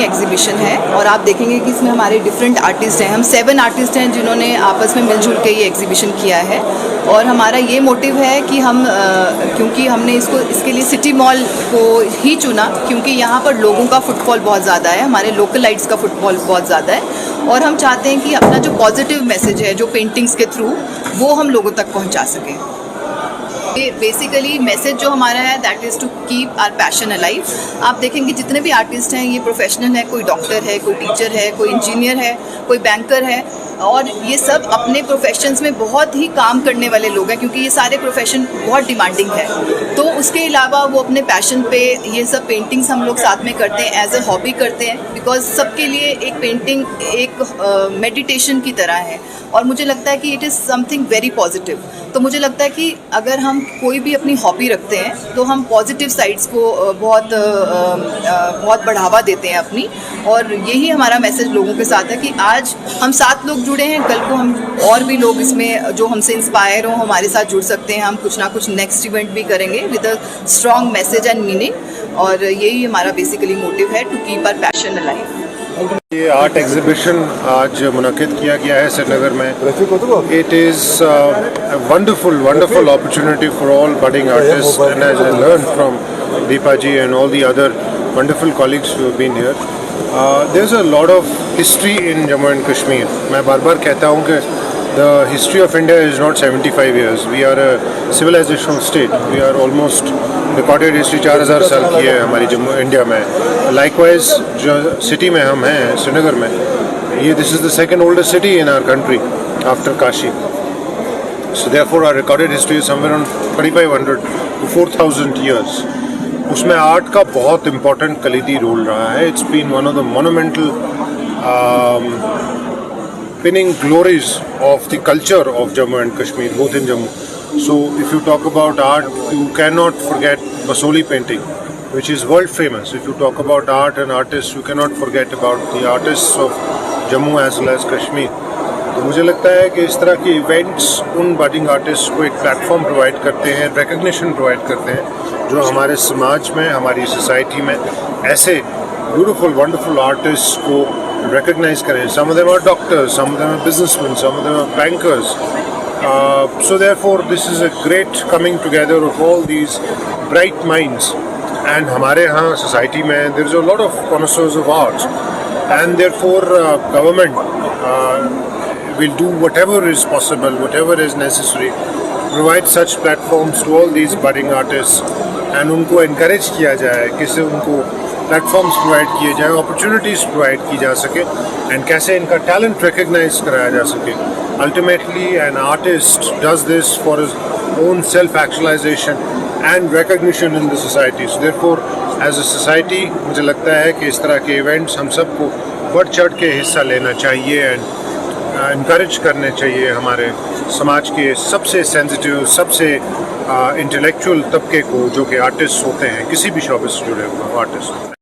Exhibition है और आप देखेंगे कि इसमें हमारे डिफरेंट आर्टिस्ट हैं। हम 7 आर्टिस्ट हैं जिन्होंने आपस में मिलजुल के ये एग्जीबिशन किया है और हमारा ये मोटिव है कि हम क्योंकि हमने इसके लिए सिटी मॉल को ही चुना क्योंकि यहाँ पर लोगों का फुटफॉल बहुत ज़्यादा है, हमारे लोकलाइट्स का फुटफॉल बहुत ज़्यादा है और हम चाहते हैं कि अपना जो पॉजिटिव मैसेज है जो पेंटिंग्स के थ्रू वो हम लोगों तक पहुँचा सकें। बेसिकली मैसेज जो हमारा है that is to keep our passion alive. आप देखेंगे जितने भी आर्टिस्ट हैं ये प्रोफेशनल है, कोई डॉक्टर है, कोई टीचर है, कोई इंजीनियर है, कोई बैंकर है और ये सब अपने प्रोफेशंस में बहुत ही काम करने वाले लोग हैं क्योंकि ये सारे प्रोफेशन बहुत डिमांडिंग है। तो उसके अलावा वो अपने पैशन पे ये सब पेंटिंग्स हम लोग साथ में करते हैं, एज ए हॉबी करते हैं बिकॉज सबके लिए एक पेंटिंग एक मेडिटेशन की तरह है और मुझे लगता है कि it is something very positive. तो मुझे लगता है कि अगर हम कोई भी अपनी हॉबी रखते हैं तो हम पॉजिटिव साइड्स को बहुत बढ़ावा देते हैं अपनी और यही हमारा मैसेज लोगों के साथ है कि आज हम 7 लोग जुड़े हैं, कल को हम और भी लोग इसमें जो हमसे इंस्पायर हो हमारे साथ जुड़ सकते हैं। हम कुछ ना कुछ नेक्स्ट इवेंट भी करेंगे with a strong message and meaning और यही हमारा बेसिकली मोटिव है to keep our passion alive. ये आर्ट एग्जीबिशन आज मुनक़िद किया गया है श्रीनगर में। It is wonderful opportunity for all budding artists and as I learned from Deepa ji and all the other wonderful colleagues who have been here, there's a lot of history in Jammu and Kashmir. मैं बार कहता हूँ कि the history of India is not 75 years. We are a civilizational state. We are almost recorded history 4000 साल की है हमारी Jammu India में। Likewise जो सिटी में हम हैं श्रीनगर में, ये this is the second oldest city in our country after Kashi. So therefore our recorded history is somewhere around 3500 to 4000 years. उसमें आर्ट का बहुत important कलीदी रोल रहा है। It's been one of the monumental pinning glories of the culture of Jammu and Kashmir, both in Jammu. So if you talk about art, you cannot forget Basoli painting, which is world famous. If you talk about art and artists, you cannot forget about the artists of Jammu as well as Kashmir. तो मुझे लगता है कि इस तरह के events उन budding artist को एक प्लेटफॉर्म प्रोवाइड करते हैं, रिकग्निशन प्रोवाइड करते हैं जो हमारे समाज में, हमारी सोसाइटी में ऐसे ब्यूटीफुल वंडरफुल आर्टिस्ट को recognize करें. Some of them are doctors, some of them are businessmen, some of them are bankers. So therefore this is a great coming together of all these bright minds. And हमारे यहाँ society में there is a lot of connoisseurs of arts, and therefore government will do whatever is possible, whatever is necessary, provide such platforms to all these budding artists, and उनको encourage किया जाए, किसे उनको platforms provide किए जाएँ, opportunities provide की जा सके एंड कैसे इनका टैलेंट रिकग्नाइज कराया जा सके। Ultimately an artist does this for his own self actualisation and recognition in the society. So therefore as a society मुझे लगता है कि इस तरह के इवेंट्स हम सबको बढ़ चढ़ के हिस्सा लेना चाहिए एंड इनकरेज करने चाहिए हमारे समाज के सबसे सेंसिटिव, सबसे इंटेलेक्चुअल तबके को जो कि आर्टिस्ट होते हैं, किसी भी शोबे से जुड़े हुए आर्टिस्ट।